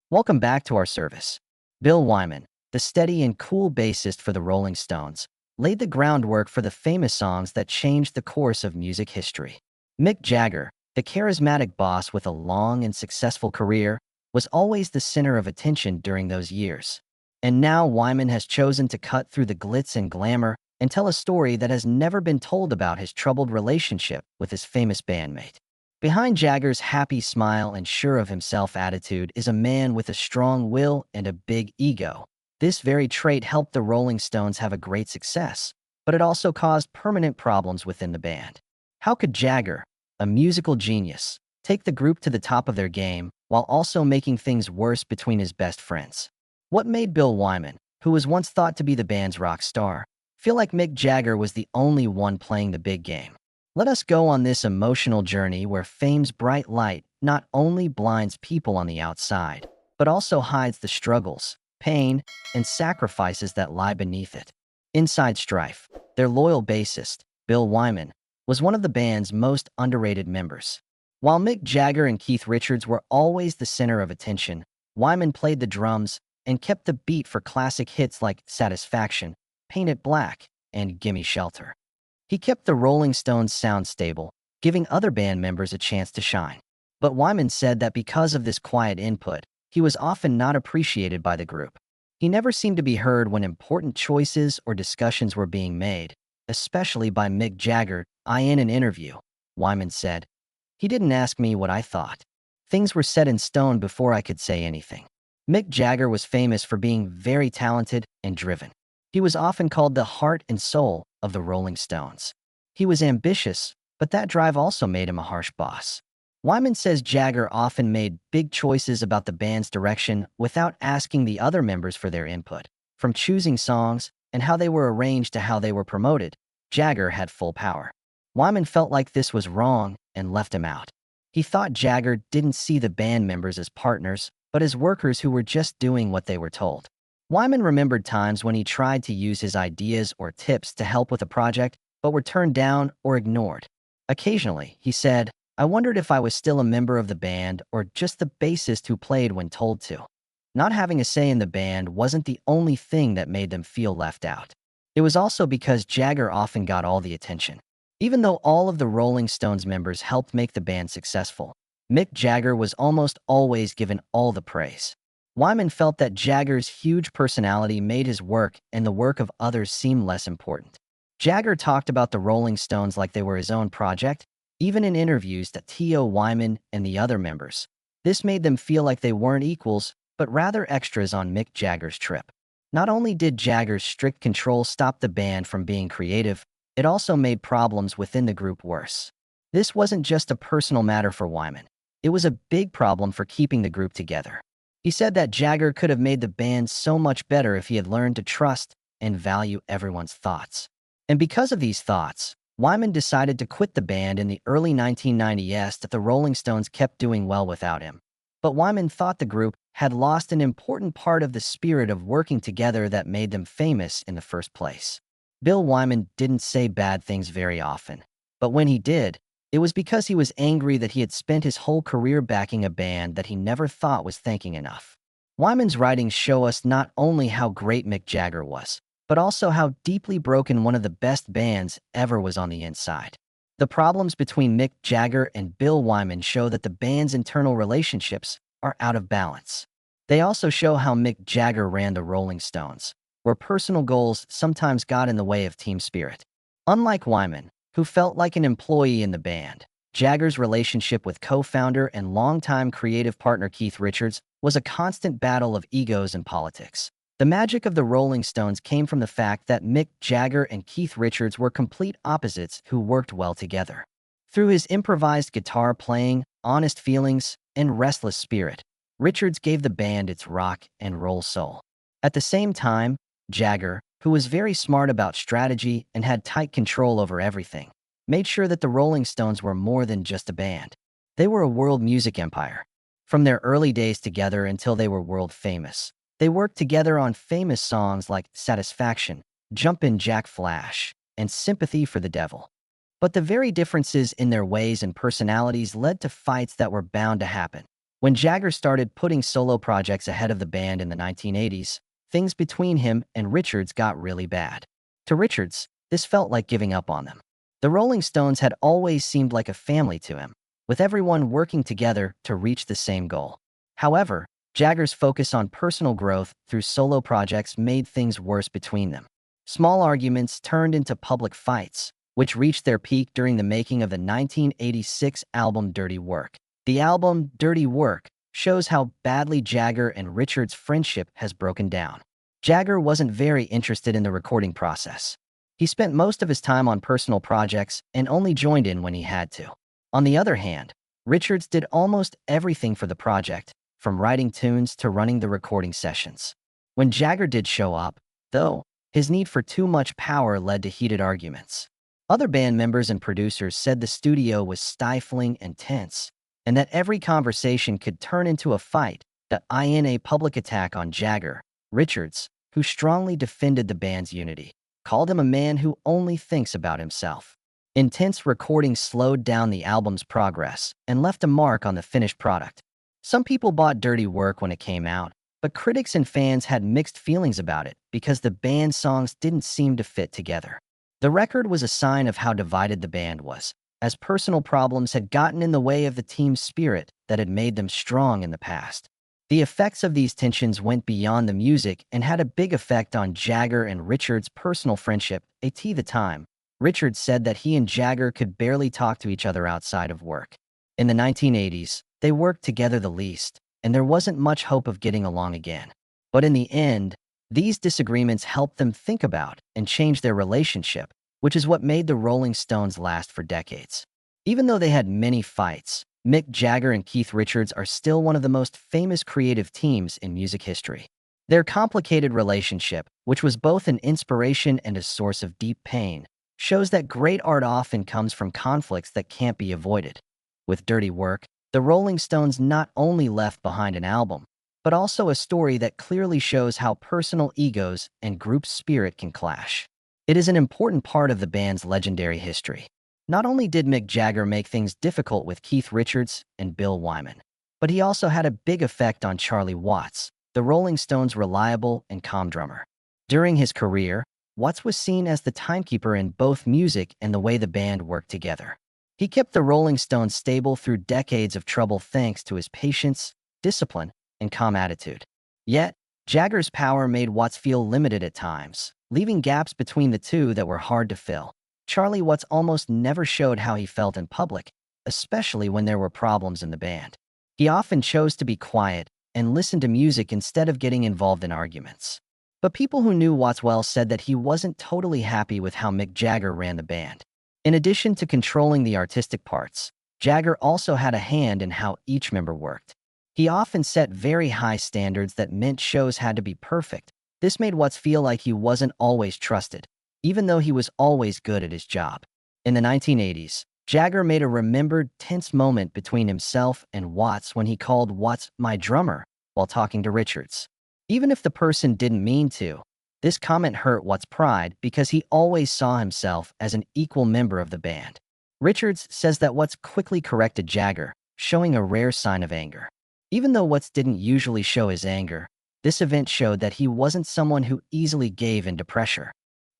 Welcome back to our service. Bill Wyman, the steady and cool bassist for the Rolling Stones, laid the groundwork for the famous songs that changed the course of music history. Mick Jagger, the charismatic boss with a long and successful career, was always the center of attention during those years. And now Wyman has chosen to cut through the glitz and glamour and tell a story that has never been told about his troubled relationship with his famous bandmate. Behind Jagger's happy smile and sure of himself attitude is a man with a strong will and a big ego. This very trait helped the Rolling Stones have a great success, but it also caused permanent problems within the band. How could Jagger, a musical genius, take the group to the top of their game while also making things worse between his best friends? What made Bill Wyman, who was once thought to be the band's rock star, feel like Mick Jagger was the only one playing the big game? Let us go on this emotional journey where fame's bright light not only blinds people on the outside, but also hides the struggles, pain, and sacrifices that lie beneath it. Inside Strife, their loyal bassist, Bill Wyman, was one of the band's most underrated members. While Mick Jagger and Keith Richards were always the center of attention, Wyman played the drums and kept the beat for classic hits like Satisfaction, Paint It Black, and Gimme Shelter. He kept the Rolling Stones sound stable, giving other band members a chance to shine. But Wyman said that because of this quiet input, he was often not appreciated by the group. He never seemed to be heard when important choices or discussions were being made, especially by Mick Jagger. In an interview, Wyman said, "He didn't ask me what I thought. Things were set in stone before I could say anything." Mick Jagger was famous for being very talented and driven. He was often called the heart and soul of the Rolling Stones. He was ambitious, but that drive also made him a harsh boss. Wyman says Jagger often made big choices about the band's direction without asking the other members for their input. From choosing songs and how they were arranged to how they were promoted, Jagger had full power. Wyman felt like this was wrong and left him out. He thought Jagger didn't see the band members as partners, but as workers who were just doing what they were told. Wyman remembered times when he tried to use his ideas or tips to help with a project, but were turned down or ignored. Occasionally, he said, "I wondered if I was still a member of the band or just the bassist who played when told to." Not having a say in the band wasn't the only thing that made them feel left out. It was also because Jagger often got all the attention. Even though all of the Rolling Stones members helped make the band successful, Mick Jagger was almost always given all the praise. Wyman felt that Jagger's huge personality made his work and the work of others seem less important. Jagger talked about the Rolling Stones like they were his own project, even in interviews that T.O. Wyman and the other members. This made them feel like they weren't equals, but rather extras on Mick Jagger's trip. Not only did Jagger's strict control stop the band from being creative, it also made problems within the group worse. This wasn't just a personal matter for Wyman. It was a big problem for keeping the group together. He said that Jagger could have made the band so much better if he had learned to trust and value everyone's thoughts. And because of these thoughts, Wyman decided to quit the band in the early 1990s that the Rolling Stones kept doing well without him. But Wyman thought the group had lost an important part of the spirit of working together that made them famous in the first place. Bill Wyman didn't say bad things very often, but when he did, it was because he was angry that he had spent his whole career backing a band that he never thought was thanking enough. Wyman's writings show us not only how great Mick Jagger was, but also how deeply broken one of the best bands ever was on the inside. The problems between Mick Jagger and Bill Wyman show that the band's internal relationships are out of balance. They also show how Mick Jagger ran the Rolling Stones, where personal goals sometimes got in the way of team spirit. Unlike Wyman, who felt like an employee in the band, Jagger's relationship with co-founder and longtime creative partner Keith Richards was a constant battle of egos and politics. The magic of the Rolling Stones came from the fact that Mick Jagger and Keith Richards were complete opposites who worked well together. Through his improvised guitar playing, honest feelings, and restless spirit, Richards gave the band its rock and roll soul. At the same time, Jagger, who was very smart about strategy and had tight control over everything, made sure that the Rolling Stones were more than just a band. They were a world music empire. From their early days together until they were world famous, they worked together on famous songs like Satisfaction, Jumpin' Jack Flash, and Sympathy for the Devil. But the very differences in their ways and personalities led to fights that were bound to happen. When Jagger started putting solo projects ahead of the band in the 1980s, things between him and Richards got really bad. To Richards, this felt like giving up on them. The Rolling Stones had always seemed like a family to him, with everyone working together to reach the same goal. However, Jagger's focus on personal growth through solo projects made things worse between them. Small arguments turned into public fights, which reached their peak during the making of the 1986 album Dirty Work. The album Dirty Work shows how badly Jagger and Richards' friendship has broken down. Jagger wasn't very interested in the recording process. He spent most of his time on personal projects and only joined in when he had to. On the other hand, Richards did almost everything for the project, from writing tunes to running the recording sessions. When Jagger did show up, though, his need for too much power led to heated arguments. Other band members and producers said the studio was stifling and tense, and that every conversation could turn into a fight. In a public attack on Jagger, Richards, who strongly defended the band's unity, called him a man who only thinks about himself. Intense recording slowed down the album's progress and left a mark on the finished product. Some people bought Dirty Work when it came out, but critics and fans had mixed feelings about it because the band's songs didn't seem to fit together. The record was a sign of how divided the band was, as personal problems had gotten in the way of the team's spirit that had made them strong in the past. The effects of these tensions went beyond the music and had a big effect on Jagger and Richards' personal friendship. At the time, Richards said that he and Jagger could barely talk to each other outside of work. In the 1980s, they worked together the least, and there wasn't much hope of getting along again. But in the end, these disagreements helped them think about and change their relationship, which is what made the Rolling Stones last for decades. Even though they had many fights, Mick Jagger and Keith Richards are still one of the most famous creative teams in music history. Their complicated relationship, which was both an inspiration and a source of deep pain, shows that great art often comes from conflicts that can't be avoided. With Dirty Work, the Rolling Stones not only left behind an album, but also a story that clearly shows how personal egos and group spirit can clash. It is an important part of the band's legendary history. Not only did Mick Jagger make things difficult with Keith Richards and Bill Wyman, but he also had a big effect on Charlie Watts, the Rolling Stones' reliable and calm drummer. During his career, Watts was seen as the timekeeper in both music and the way the band worked together. He kept the Rolling Stones stable through decades of trouble thanks to his patience, discipline, and calm attitude. Yet, Jagger's power made Watts feel limited at times, leaving gaps between the two that were hard to fill. Charlie Watts almost never showed how he felt in public, especially when there were problems in the band. He often chose to be quiet and listen to music instead of getting involved in arguments. But people who knew Watts well said that he wasn't totally happy with how Mick Jagger ran the band. In addition to controlling the artistic parts, Jagger also had a hand in how each member worked. He often set very high standards that meant shows had to be perfect. This made Watts feel like he wasn't always trusted, even though he was always good at his job. In the 1980s, Jagger made a remembered tense moment between himself and Watts when he called Watts "my drummer" while talking to Richards. Even if the person didn't mean to, this comment hurt Watts' pride because he always saw himself as an equal member of the band. Richards says that Watts quickly corrected Jagger, showing a rare sign of anger. Even though Watts didn't usually show his anger, this event showed that he wasn't someone who easily gave into pressure.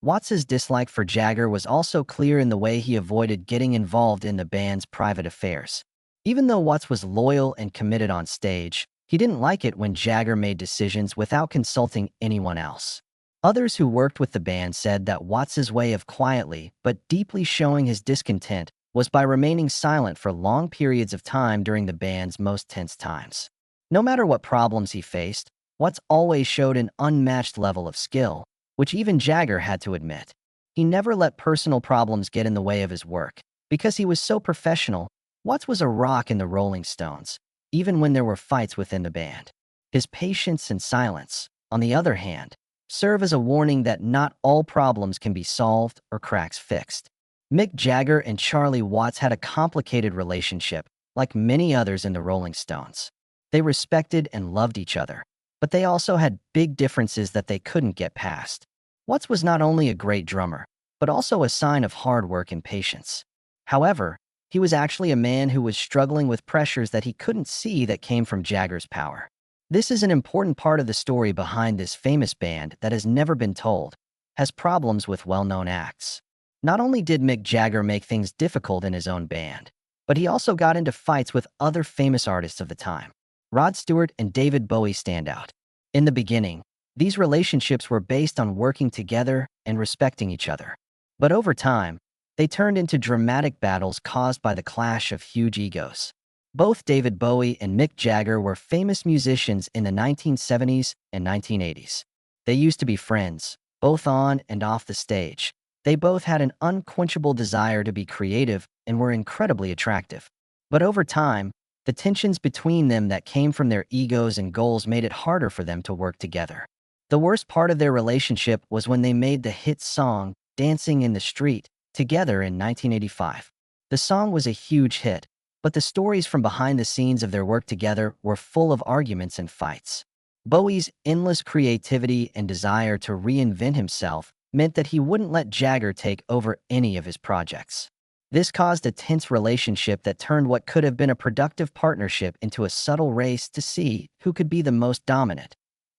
Watts' dislike for Jagger was also clear in the way he avoided getting involved in the band's private affairs. Even though Watts was loyal and committed on stage, he didn't like it when Jagger made decisions without consulting anyone else. Others who worked with the band said that Watts' way of quietly but deeply showing his discontent was by remaining silent for long periods of time during the band's most tense times. No matter what problems he faced, Watts always showed an unmatched level of skill, which even Jagger had to admit. He never let personal problems get in the way of his work. Because he was so professional, Watts was a rock in the Rolling Stones, even when there were fights within the band. His patience and silence, on the other hand, serve as a warning that not all problems can be solved or cracks fixed. Mick Jagger and Charlie Watts had a complicated relationship, like many others in the Rolling Stones. They respected and loved each other, but they also had big differences that they couldn't get past. Watts was not only a great drummer, but also a sign of hard work and patience. However, He was actually a man who was struggling with pressures that he couldn't see that came from Jagger's power. This is an important part of the story behind this famous band that has never been told, has problems with well-known acts. Not only did Mick Jagger make things difficult in his own band, but he also got into fights with other famous artists of the time. Rod Stewart and David Bowie stand out. In the beginning, these relationships were based on working together and respecting each other. But over time, they turned into dramatic battles caused by the clash of huge egos. Both David Bowie and Mick Jagger were famous musicians in the 1970s and 1980s. They used to be friends, both on and off the stage. They both had an unquenchable desire to be creative and were incredibly attractive. But over time, the tensions between them that came from their egos and goals made it harder for them to work together. The worst part of their relationship was when they made the hit song, Dancing in the Street, together in 1985. The song was a huge hit, but the stories from behind the scenes of their work together were full of arguments and fights. Bowie's endless creativity and desire to reinvent himself meant that he wouldn't let Jagger take over any of his projects. This caused a tense relationship that turned what could have been a productive partnership into a subtle race to see who could be the most dominant.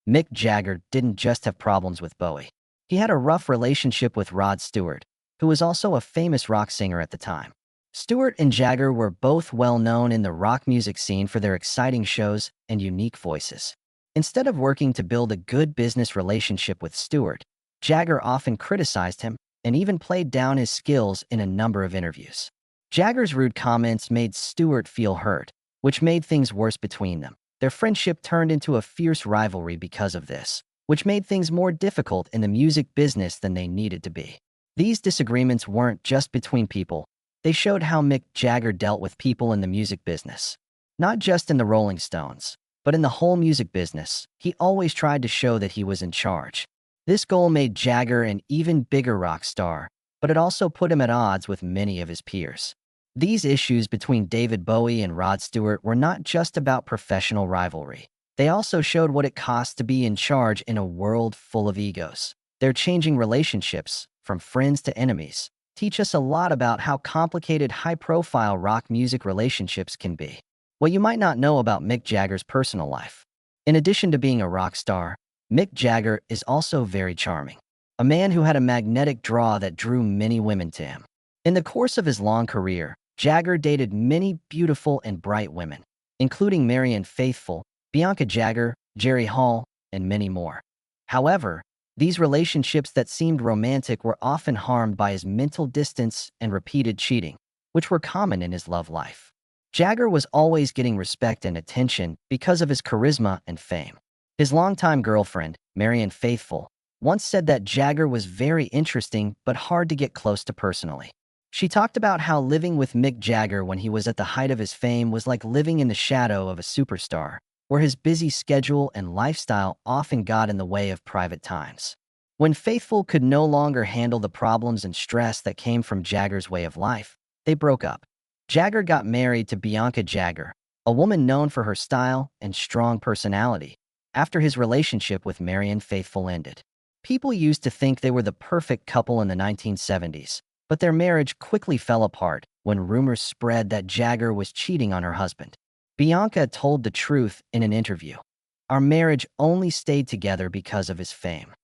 Mick Jagger didn't just have problems with Bowie. He had a rough relationship with Rod Stewart, who was also a famous rock singer at the time. Stewart and Jagger were both well known in the rock music scene for their exciting shows and unique voices. Instead of working to build a good business relationship with Stewart, Jagger often criticized him and even played down his skills in a number of interviews. Jagger's rude comments made Stewart feel hurt, which made things worse between them. Their friendship turned into a fierce rivalry because of this, which made things more difficult in the music business than they needed to be. These disagreements weren't just between people. They showed how Mick Jagger dealt with people in the music business. Not just in the Rolling Stones, but in the whole music business, he always tried to show that he was in charge. This goal made Jagger an even bigger rock star, but it also put him at odds with many of his peers. These issues between David Bowie and Rod Stewart were not just about professional rivalry. They also showed what it costs to be in charge in a world full of egos. Their changing relationships, from friends to enemies, teach us a lot about how complicated high-profile rock music relationships can be. What you might not know about Mick Jagger's personal life. In addition to being a rock star, Mick Jagger is also very charming. A man who had a magnetic draw that drew many women to him. In the course of his long career, Jagger dated many beautiful and bright women, including Marianne Faithfull, Bianca Jagger, Jerry Hall, and many more. However, these relationships that seemed romantic were often harmed by his mental distance and repeated cheating, which were common in his love life. Jagger was always getting respect and attention because of his charisma and fame. His longtime girlfriend, Marianne Faithfull, once said that Jagger was very interesting but hard to get close to personally. She talked about how living with Mick Jagger when he was at the height of his fame was like living in the shadow of a superstar, where his busy schedule and lifestyle often got in the way of private times. When Faithfull could no longer handle the problems and stress that came from Jagger's way of life, they broke up. Jagger got married to Bianca Jagger, a woman known for her style and strong personality, after his relationship with Marianne Faithfull ended. People used to think they were the perfect couple in the 1970s, but their marriage quickly fell apart when rumors spread that Jagger was cheating on her husband. Bianca told the truth in an interview. "Our marriage only stayed together because of his fame."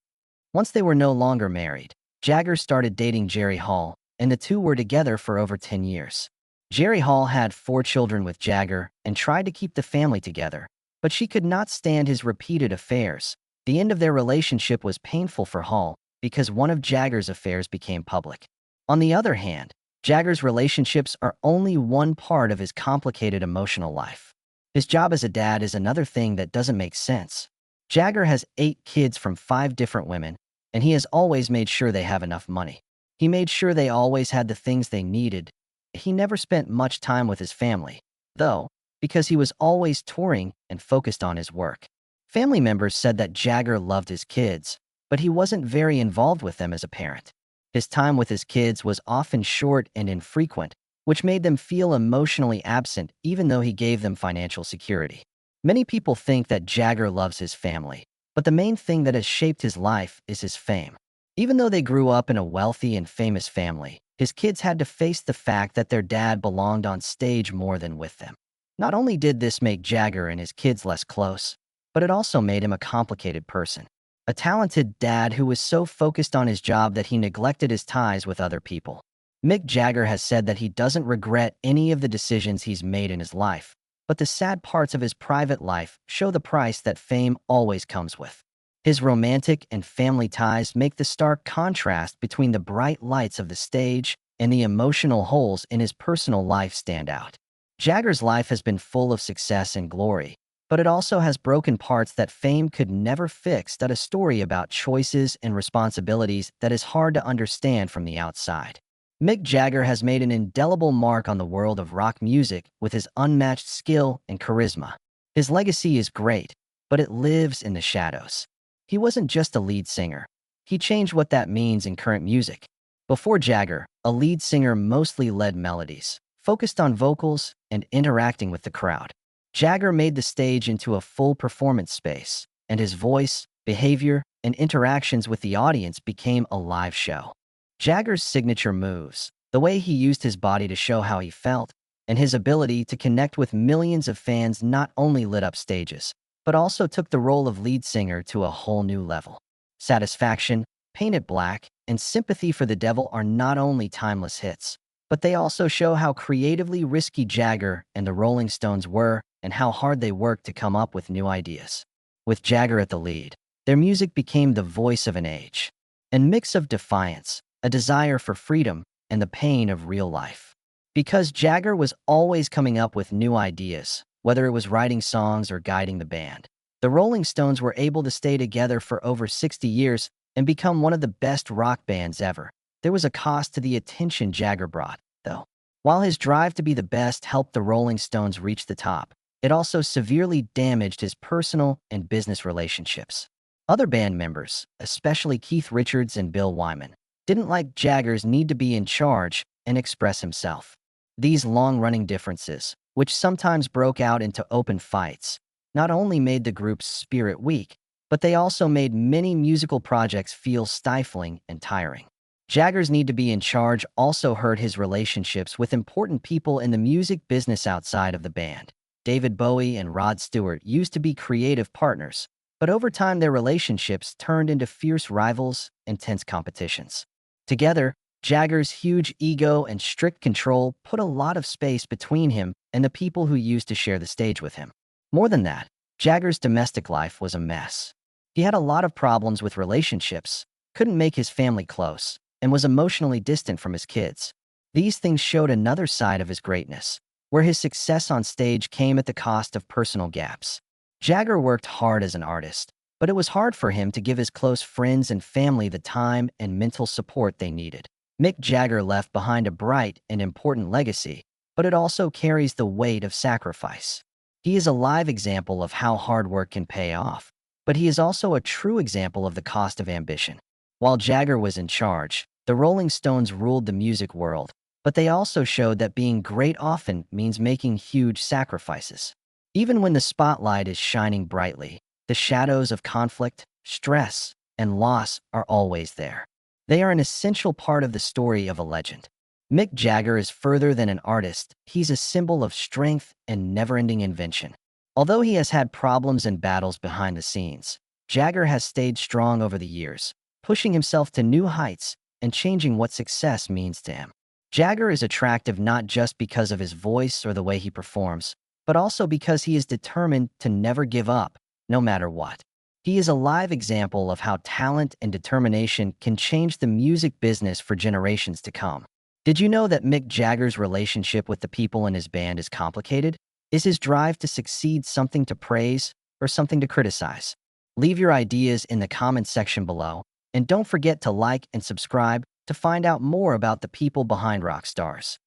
Once they were no longer married, Jagger started dating Jerry Hall, and the two were together for over 10 years. Jerry Hall had 4 children with Jagger and tried to keep the family together, but she could not stand his repeated affairs. The end of their relationship was painful for Hall because one of Jagger's affairs became public. On the other hand, Jagger's relationships are only one part of his complicated emotional life. His job as a dad is another thing that doesn't make sense. Jagger has 8 kids from 5 different women, and he has always made sure they have enough money. He made sure they always had the things they needed. He never spent much time with his family, though, because he was always touring and focused on his work. Family members said that Jagger loved his kids, but he wasn't very involved with them as a parent. His time with his kids was often short and infrequent, which made them feel emotionally absent even though he gave them financial security. Many people think that Jagger loves his family, but the main thing that has shaped his life is his fame. Even though they grew up in a wealthy and famous family, his kids had to face the fact that their dad belonged on stage more than with them. Not only did this make Jagger and his kids less close, but it also made him a complicated person. A talented dad who was so focused on his job that he neglected his ties with other people. Mick Jagger has said that he doesn't regret any of the decisions he's made in his life, but the sad parts of his private life show the price that fame always comes with. His romantic and family ties make the stark contrast between the bright lights of the stage and the emotional holes in his personal life stand out. Jagger's life has been full of success and glory, but it also has broken parts that fame could never fix. That a story about choices and responsibilities that is hard to understand from the outside. Mick Jagger has made an indelible mark on the world of rock music with his unmatched skill and charisma. His legacy is great, but it lives in the shadows. He wasn't just a lead singer. He changed what that means in current music. Before Jagger, a lead singer mostly led melodies, focused on vocals and interacting with the crowd. Jagger made the stage into a full performance space, and his voice, behavior, and interactions with the audience became a live show. Jagger's signature moves, the way he used his body to show how he felt, and his ability to connect with millions of fans not only lit up stages, but also took the role of lead singer to a whole new level. Satisfaction, Paint It Black, and Sympathy for the Devil are not only timeless hits, but they also show how creatively risky Jagger and the Rolling Stones were and how hard they worked to come up with new ideas. With Jagger at the lead, their music became the voice of an age, a mix of defiance, a desire for freedom, and the pain of real life. Because Jagger was always coming up with new ideas, whether it was writing songs or guiding the band, the Rolling Stones were able to stay together for over 60 years and become one of the best rock bands ever. There was a cost to the attention Jagger brought, though. While his drive to be the best helped the Rolling Stones reach the top, it also severely damaged his personal and business relationships. Other band members, especially Keith Richards and Bill Wyman, didn't like Jagger's need to be in charge and express himself. These long-running differences, which sometimes broke out into open fights, not only made the group's spirit weak, but they also made many musical projects feel stifling and tiring. Jagger's need to be in charge also hurt his relationships with important people in the music business outside of the band. David Bowie and Rod Stewart used to be creative partners, but over time their relationships turned into fierce rivals and tense competitions. Together, Jagger's huge ego and strict control put a lot of space between him and the people who used to share the stage with him. More than that, Jagger's domestic life was a mess. He had a lot of problems with relationships, couldn't make his family close, and was emotionally distant from his kids. These things showed another side of his greatness, where his success on stage came at the cost of personal gaps. Jagger worked hard as an artist, but it was hard for him to give his close friends and family the time and mental support they needed. Mick Jagger left behind a bright and important legacy, but it also carries the weight of sacrifice. He is a live example of how hard work can pay off, but he is also a true example of the cost of ambition. While Jagger was in charge, the Rolling Stones ruled the music world, but they also showed that being great often means making huge sacrifices. Even when the spotlight is shining brightly, the shadows of conflict, stress, and loss are always there. They are an essential part of the story of a legend. Mick Jagger is further than an artist, he's a symbol of strength and never-ending invention. Although he has had problems and battles behind the scenes, Jagger has stayed strong over the years, pushing himself to new heights and changing what success means to him. Jagger is attractive not just because of his voice or the way he performs, but also because he is determined to never give up, no matter what. He is a live example of how talent and determination can change the music business for generations to come. Did you know that Mick Jagger's relationship with the people in his band is complicated? Is his drive to succeed something to praise or something to criticize? Leave your ideas in the comments section below, and don't forget to like and subscribe to find out more about the people behind rock stars.